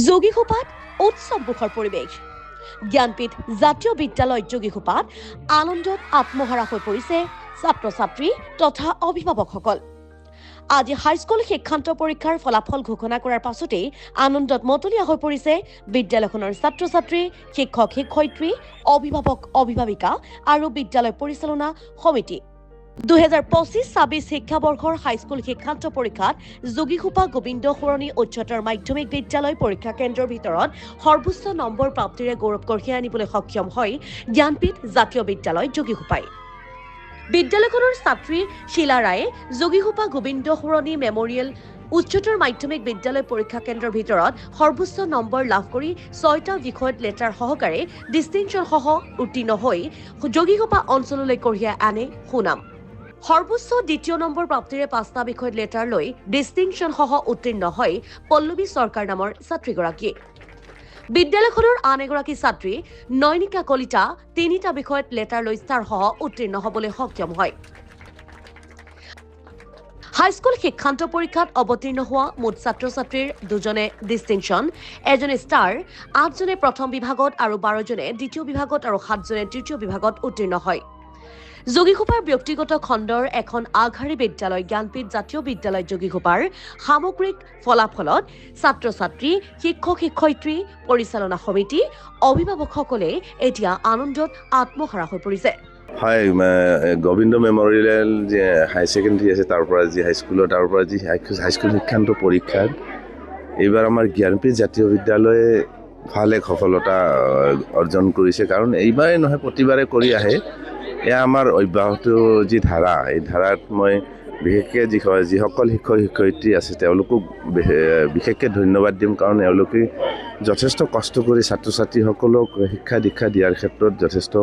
যোগীঘোপাত উৎসৱমুখৰ পৰিৱেশ। জ্ঞানপীঠ জাতীয় বিদ্যালয় যোগীঘোপাত আনন্দত আত্মহাৰা হৈ পৰিছে ছাত্ৰ ছাত্ৰী তথা অভিভাৱকসকল। আজি হাইস্কুল শিক্ষান্ত পৰীক্ষাৰ ফলাফল ঘোষণা কৰাৰ পাছতেই আনন্দত মতলীয়া হৈ পৰিছে বিদ্যালয়খনৰ ছাত্ৰ ছাত্ৰী, শিক্ষক শিক্ষয়িত্ৰী, অভিভাৱক অভিভাৱিকা আৰু বিদ্যালয় পৰিচালনা সমিতি। 2025-26 শিক্ষাবৰ্ষৰ হাইস্কুল শিক্ষান্ত পৰীক্ষাত যোগীঘোপা গোবিন্দ সৰণী উচ্চতৰ মাধ্যমিক বিদ্যালয় পৰীক্ষা কেন্দ্ৰৰ ভিতৰত সৰ্বোচ্চ নম্বৰ প্ৰাপ্তিৰে গৌৰৱ কঢ়িয়াই আনিবলৈ সক্ষম হয় জ্ঞানপীঠ জাতীয় বিদ্যালয় যোগীঘোপাই। বিদ্যালয়খনৰ ছাত্ৰী শিলা ৰায়ে যোগীঘোপা গোবিন্দ সৰণী মেমৰিয়েল উচ্চতৰ মাধ্যমিক বিদ্যালয় পৰীক্ষা কেন্দ্ৰৰ ভিতৰত সৰ্বোচ্চ নম্বৰ লাভ কৰি 6টা বিষয়ত লেটাৰ সহকাৰে ডিষ্টিংশ্যন সহ উত্তীৰ্ণ হৈ যোগীঘোপা অঞ্চললৈ কঢ়িয়াই আনে সুনাম। সৰ্বোচ্চ দ্বিতীয় নম্বৰ প্ৰাপ্তিৰে 5টা বিষয়ত লেটাৰ লৈ ডিষ্টিংশ্যন সহ উত্তীৰ্ণ হয় পল্লৱী চৰকাৰ নামৰ ছাত্ৰীগৰাকী। বিদ্যালয়খনৰ আন এগৰাকী ছাত্ৰী নয়নিকা কলিতা 3টা বিষয়ত লেটাৰ লৈ ষ্টাৰ সহ উত্তীৰ্ণ হ'বলৈ সক্ষম হয়। হাইস্কুল শিক্ষান্ত পৰীক্ষাত অৱতীৰ্ণ হোৱা মুঠ ছাত্ৰ ছাত্ৰীৰ 2জনে ডিষ্টিংশ্যন, 1জনে ষ্টাৰ, 8জনে প্ৰথম বিভাগত আৰু 12জনে দ্বিতীয় বিভাগত আৰু 7জনে তৃতীয় বিভাগত উত্তীৰ্ণ হয়। যোগীঘোপাৰ ব্যক্তিগত খণ্ডৰ এখন আগশাৰী বিদ্যালয় জ্ঞানপীঠ জাতীয় বিদ্যালয় যোগীঘোপাৰ সামগ্ৰিক ফলাফলত ছাত্ৰ ছাত্ৰী, শিক্ষক শিক্ষয়িত্ৰী, পৰিচালনা সমিতি, অভিভাৱকসকলে এতিয়া আনন্দত আত্মহাৰা হৈ পৰিছে। হয়, গোবিন্দ মেমৰিয়েল যে হাই ছেকেণ্ডেৰী আছে তাৰ পৰা যি হাইস্কুলৰ তাৰ পৰা যি হাইস্কুল শিক্ষান্ত পৰীক্ষাত এইবাৰ আমাৰ জ্ঞানপীঠ জাতীয় বিদ্যালয়ে ভাল এক সফলতা অৰ্জন কৰিছে। কাৰণ এইবাৰেই নহয় প্ৰতিবাৰে কৰি আহে। এয়া আমাৰ অব্যাহত যি ধাৰা, এই ধাৰাত মই বিশেষকৈ যিসকল শিক্ষক শিক্ষয়িত্ৰী আছে তেওঁলোকক বিশেষকৈ ধন্যবাদ দিম। কাৰণ এওঁলোকে যথেষ্ট কষ্ট কৰি ছাত্ৰ ছাত্ৰীসকলক শিক্ষা দীক্ষা দিয়াৰ ক্ষেত্ৰত যথেষ্ট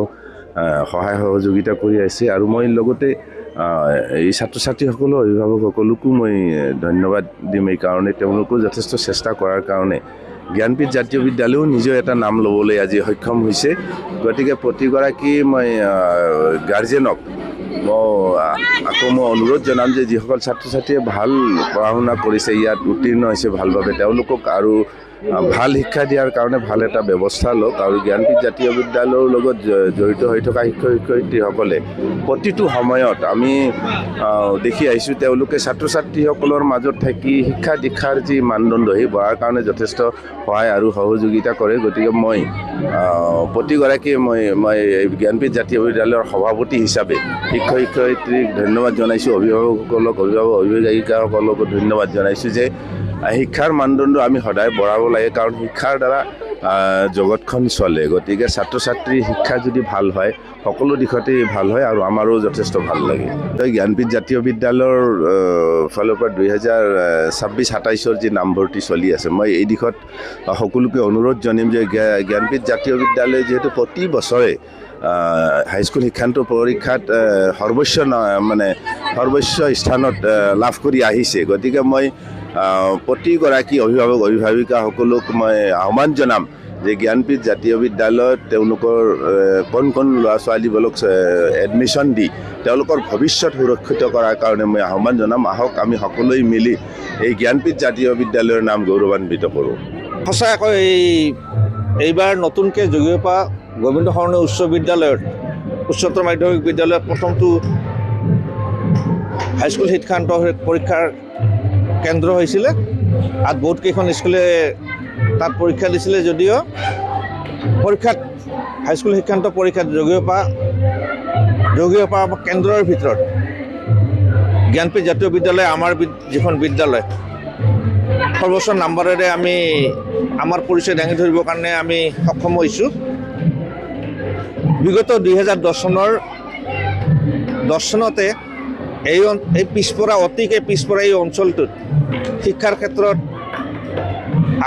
সহায় সহযোগিতা কৰি আহিছে। আৰু মই লগতে এই ছাত্ৰ ছাত্ৰীসকলৰ অভিভাৱকসকলকো মই ধন্যবাদ দিম এই কাৰণে তেওঁলোকেও যথেষ্ট চেষ্টা কৰাৰ কাৰণে জ্ঞানপীঠ জাতীয় বিদ্যালয়েও নিজৰ এটা নাম ল'বলৈ আজি সক্ষম হৈছে। গতিকে প্ৰতিগৰাকী মই গাৰ্জেনক আকৌ মই অনুৰোধ জনাম যে যিসকল ছাত্ৰ ছাত্ৰীয়ে ভাল পঢ়া শুনা কৰিছে, ইয়াত উত্তীৰ্ণ হৈছে ভালভাৱে, তেওঁলোকক আৰু ভাল শিক্ষা দিয়াৰ কাৰণে ভাল এটা ব্যৱস্থা লওক। আৰু জ্ঞানপীঠ জাতীয় বিদ্যালয়ৰ লগত জড়িত হৈ থকা শিক্ষক শিক্ষয়িত্ৰীসকলে প্ৰতিটো সময়ত আমি দেখি আহিছোঁ তেওঁলোকে ছাত্ৰ ছাত্ৰীসকলৰ মাজত থাকি শিক্ষা দীক্ষাৰ যি মানদণ্ড সেই বঢ়াৰ কাৰণে যথেষ্ট সহায় আৰু সহযোগিতা কৰে। গতিকে মই প্ৰতিগৰাকীয়ে মই জ্ঞানপীঠ জাতীয় বিদ্যালয়ৰ সভাপতি হিচাপে শিক্ষক শিক্ষয়িত্ৰীক ধন্যবাদ জনাইছোঁ, অভিভাৱকসকলক অভিভাৱিকাসকলকো ধন্যবাদ জনাইছোঁ যে শিক্ষাৰ মানদণ্ড আমি সদায় বঢ়াব লাগে। কাৰণ শিক্ষাৰ দ্বাৰা জগতখন চলে। গতিকে ছাত্ৰ ছাত্ৰীৰ শিক্ষা যদি ভাল হয় সকলো দিশতেই ভাল হয় আৰু আমাৰো যথেষ্ট ভাল লাগে। জ্ঞানপীঠ জাতীয় বিদ্যালয়ৰ ফালৰ পৰা 2026-27 যি নামভৰ্তি চলি আছে, মই এই দিশত সকলোকে অনুৰোধ জনাম যে জ্ঞানপীঠ জাতীয় বিদ্যালয় যিহেতু প্ৰতি বছৰে হাইস্কুল শিক্ষান্ত পৰীক্ষাত সৰ্বোচ্চ স্থানত লাভ কৰি আহিছে। গতিকে মই প্ৰতিগৰাকী অভিভাৱক অভিভাৱিকাসকলক মই আহ্বান জনাম যে জ্ঞানপীঠ জাতীয় বিদ্যালয়ত তেওঁলোকৰ কোন ল'ৰা ছোৱালীবোৰক এডমিশ্যন দি তেওঁলোকৰ ভৱিষ্যত সুৰক্ষিত কৰাৰ কাৰণে মই আহ্বান জনাম। আহক আমি সকলোৱে মিলি এই জ্ঞানপীঠ জাতীয় বিদ্যালয়ৰ নাম গৌৰৱান্বিত কৰোঁ। সঁচাকৈ এইবাৰ নতুনকৈ যোগীঘোপা গোবিন্দ সৰণী উচ্চ বিদ্যালয়ত উচ্চতৰ মাধ্যমিক বিদ্যালয়ত প্ৰথমটো হাইস্কুল শিক্ষান্ত পৰীক্ষাৰ কেন্দ্ৰ হৈছিলে। আৰু বহুতকেইখন স্কুলে তাত পৰীক্ষা দিছিলে যদিও হাইস্কুল শিক্ষান্ত পৰীক্ষাত যোগীঘোপা কেন্দ্ৰৰ ভিতৰত জ্ঞানপীঠ জাতীয় বিদ্যালয় আমাৰ যিখন বিদ্যালয় সৰ্বোচ্চ নাম্বাৰেৰে আমি আমাৰ পৰিচয় দাঙি ধৰিবৰ কাৰণে আমি সক্ষম হৈছোঁ। বিগত 2010 চনতে এই অতিকে পিছপৰা এই অঞ্চলটোত শিক্ষাৰ ক্ষেত্ৰত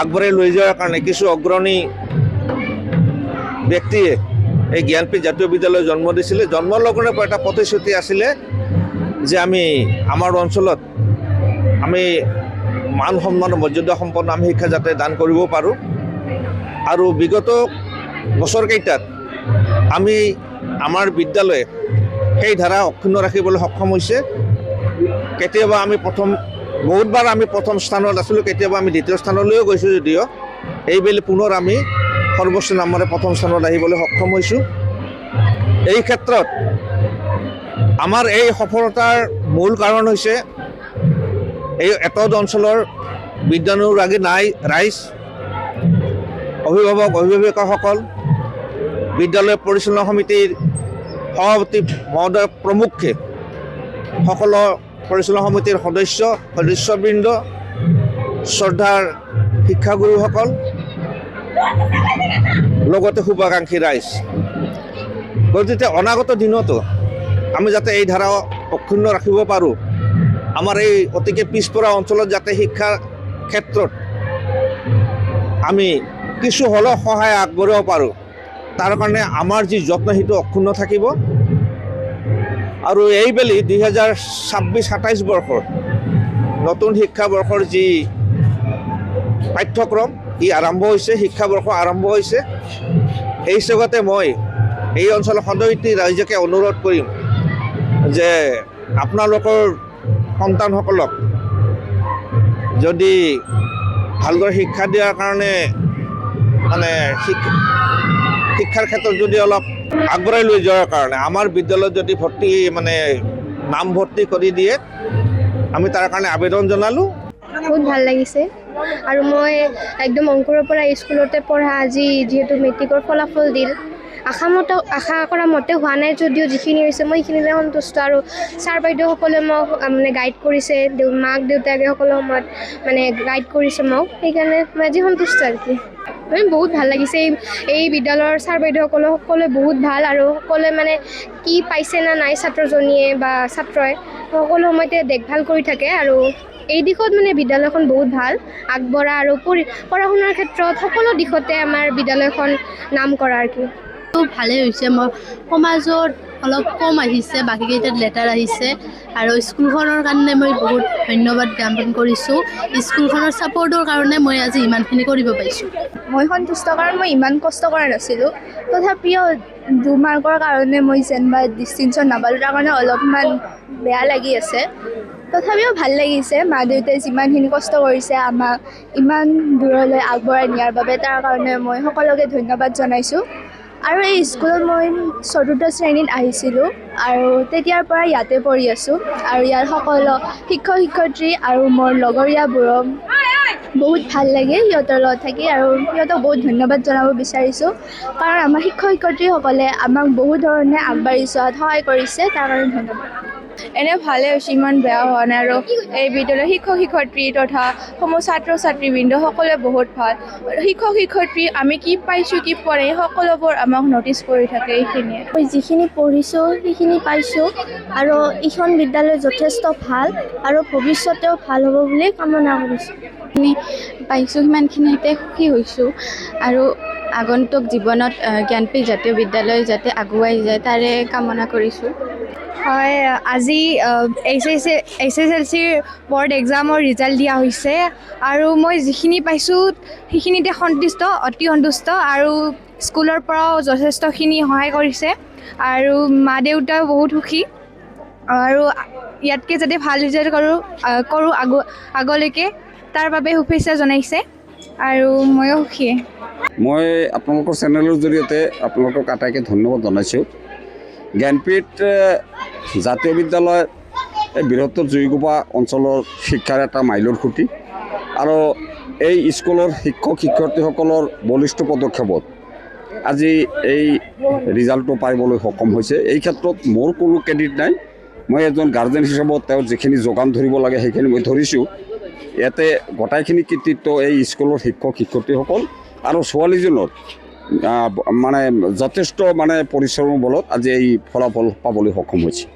আগবঢ়াই লৈ যোৱাৰ কাৰণে কিছু অগ্ৰণী ব্যক্তিয়ে এই জ্ঞানপীঠ জাতীয় বিদ্যালয় জন্ম দিছিলে। জন্মৰ লগে এটা প্ৰতিশ্ৰুতি আছিলে যে আমাৰ অঞ্চলত আমি মান সন্মান মৰ্যাদা সম্পন্ন আমি শিক্ষা যাতে দান কৰিব পাৰোঁ। আৰু বিগত বছৰকেইটাত আমাৰ বিদ্যালয়ে সেই ধাৰা অক্ষুণ্ণ ৰাখিবলৈ সক্ষম হৈছে। কেতিয়াবা বহুতবাৰ আমি প্ৰথম স্থানত আছিলোঁ, কেতিয়াবা আমি দ্বিতীয় স্থানলৈও গৈছোঁ যদিও এইবেলি পুনৰ আমি সৰ্বোচ্চ নামেৰে প্ৰথম স্থানত আহিবলৈ সক্ষম হৈছোঁ। এই ক্ষেত্ৰত আমাৰ এই সফলতাৰ মূল কাৰণ হৈছে এই এটদ অঞ্চলৰ বিদ্যানুৰাগী ৰাইজ, অভিভাৱক অভিভাৱিকাসকল, বিদ্যালয় পৰিচালনা সমিতিৰ সভাপতি মহোদয় প্ৰমুখ্যে সকলো পৰিচালনা সমিতিৰ সদস্যবৃন্দ, শ্ৰদ্ধাৰ শিক্ষাগুৰুসকল, লগতে শুভাকাংক্ষী ৰাইজ। গতিকে অনাগত দিনতো আমি যাতে এই ধাৰা অক্ষুণ্ণ ৰাখিব পাৰোঁ, আমাৰ এই অতিকে পিছপৰা অঞ্চলত যাতে শিক্ষাৰ ক্ষেত্ৰত আমি কিছু হ'লেও সহায় আগবঢ়াব পাৰোঁ, তাৰ কাৰণে আমাৰ যি যত্ন সেইটো অক্ষুণ্ণ থাকিব। আৰু এইবেলি 2026-27 বৰ্ষৰ নতুন শিক্ষাবৰ্ষৰ যি পাঠ্যক্ৰম ই আৰম্ভ হৈছে, শিক্ষাবৰ্ষ আৰম্ভ হৈছে। এই হিচাপতে মই এই অঞ্চলৰ সদস্য ৰাইজকে অনুৰোধ কৰিম যে আপোনালোকৰ সন্তানসকলক যদি ভালদৰে শিক্ষা দিয়াৰ কাৰণে মানে শিক্ষাৰ ক্ষেত্ৰত যদি অলপ আগবঢ়াই লৈ যোৱাৰ কাৰণে আমাৰ বিদ্যালয়ত যদি নাম ভৰ্তি কৰি দিয়ে, আমি তাৰ কাৰণে আবেদন জনালোঁ। বহুত ভাল লাগিছে আৰু মই একদম অংকুৰৰ পৰা স্কুলতে পঢ়া, আজি যিহেতু মেট্ৰিকৰ ফলাফল দিল, আশা কৰা মতে হোৱা নাই যদিও যিখিনি হৈছে মই সেইখিনিলে সন্তুষ্ট। আৰু ছাৰ বাইদেউসকলে মোক গাইড কৰিছে, মাক দেউতাকে সকলো সময়ত গাইড কৰিছে মোক, সেইকাৰণে মই আজি সন্তুষ্ট আৰু কি। বহুত ভাল লাগিছে। এই বিদ্যালয়ৰ ছাৰ বাইদেউসকলে সকলোৱে বহুত ভাল, আৰু সকলোৱে কি পাইছে না নাই ছাত্ৰজনীয়ে বা ছাত্ৰই সকলো সময়তে দেখভাল কৰি থাকে। আৰু এই দিশত বিদ্যালয়খন বহুত ভাল আগবঢ়া, আৰু পঢ়া শুনাৰ ক্ষেত্ৰত সকলো দিশতে আমাৰ বিদ্যালয়খন নাম কৰা আৰু কি। ভালেই হৈছে। মই সমাজত অলপ কম আহিছে, বাকীকেইটাত লেটাৰ আহিছে, আৰু স্কুলখনৰ কাৰণে মই বহুত ধন্যবাদ জ্ঞাপন কৰিছোঁ। স্কুলখনৰ ছাপৰ্টৰ কাৰণে মই আজি ইমানখিনি কৰিব পাৰিছোঁ। মই সন্তুষ্ট, কাৰণ মই ইমান কষ্ট কৰা নাছিলোঁ। তথাপিও 2 মাৰ্কৰ কাৰণে মই যেনিবা ডিষ্টিংশ্যন নাপালোঁ, তাৰ কাৰণে অলপমান বেয়া লাগি আছে। তথাপিও ভাল লাগিছে, মা দেউতাই যিমানখিনি কষ্ট কৰিছে আমাক ইমান দূৰলৈ আগবঢ়াই নিয়াৰ বাবে, তাৰ কাৰণে মই সকলোকে ধন্যবাদ জনাইছোঁ। আৰু এই স্কুলত মই 4ৰ্থ শ্ৰেণীত আহিছিলোঁ, আৰু তেতিয়াৰ পৰা ইয়াতে পঢ়ি আছোঁ। আৰু ইয়াৰ সকলো শিক্ষক শিক্ষয়িত্ৰী আৰু মোৰ লগৰীয়াবোৰক বহুত ভাল লাগে সিহঁতৰ লগত থাকি, আৰু সিহঁতক বহুত ধন্যবাদ জনাব বিচাৰিছোঁ, কাৰণ আমাৰ শিক্ষক শিক্ষয়িত্ৰীসকলে আমাক বহুত ধৰণে আগবাঢ়ি যোৱাত সহায় কৰিছে, তাৰ কাৰণে ধন্যবাদ। এনে ভালেই হৈছে, ইমান বেয়া হোৱা নাই। আৰু এই বিদ্যালয়ৰ শিক্ষক শিক্ষয়িত্ৰী তথা সমূহ ছাত্ৰ ছাত্ৰীবৃন্দ সকলোৱে বহুত ভাল। শিক্ষক শিক্ষয়িত্ৰী আমি কি পাইছোঁ কি পোৱা নাই সকলোবোৰ আমাক ন'টিচ কৰি থাকে। এইখিনিয়ে মই যিখিনি পঢ়িছোঁ সেইখিনি পাইছোঁ, আৰু এইখন বিদ্যালয় যথেষ্ট ভাল আৰু ভৱিষ্যতেও ভাল হ'ব বুলি কামনা কৰিছোঁ। পাইছোঁ সিমানখিনিতে সুখী হৈছোঁ, আৰু আগন্তুক জীৱনত জ্ঞানপীঠ জাতীয় বিদ্যালয় যাতে আগুৱাই যায় তাৰে কামনা কৰিছোঁ। হয়, আজি SSLCৰ বৰ্ড এক্সামৰ ৰিজাল্ট দিয়া হৈছে, আৰু মই যিখিনি পাইছোঁ সেইখিনিতে অতি সন্তুষ্ট, আৰু স্কুলৰ পৰাও যথেষ্টখিনি সহায় কৰিছে, আৰু মা দেউতাও বহুত সুখী, আৰু ইয়াতকৈ যাতে ভাল ৰিজাল্ট কৰোঁ আগলৈকে তাৰ বাবে শুভেচ্ছা জনাইছে, আৰু ময়ো সুখী। মই আপোনালোকৰ চেনেলৰ জৰিয়তে আপোনালোকক আটাইকে ধন্যবাদ জনাইছোঁ। জ্ঞানপীঠ জাতীয় বিদ্যালয় এই বৃহত্তৰ জুৰিগোপা অঞ্চলৰ শিক্ষাৰ এটা মাইলৰ খুঁটি, আৰু এই স্কুলৰ শিক্ষক শিক্ষয়িত্ৰীসকলৰ বলিষ্ঠ পদক্ষেপত আজি এই ৰিজাল্টটো পাবলৈ সক্ষম হৈছে। এই ক্ষেত্ৰত মোৰ কোনো ক্ৰেডিট নাই, মই এজন গাৰ্জেন হিচাপত তেওঁৰ যিখিনি যোগান ধৰিব লাগে সেইখিনি মই ধৰিছোঁ। ইয়াতে গোটাইখিনি কৃতিত্ব এই স্কুলৰ শিক্ষক শিক্ষয়িত্ৰীসকল আৰু ছোৱালীজনৰ যথেষ্ট পৰিশ্ৰমৰ বলত আজি এই ফলাফল পাবলৈ সক্ষম হৈছে।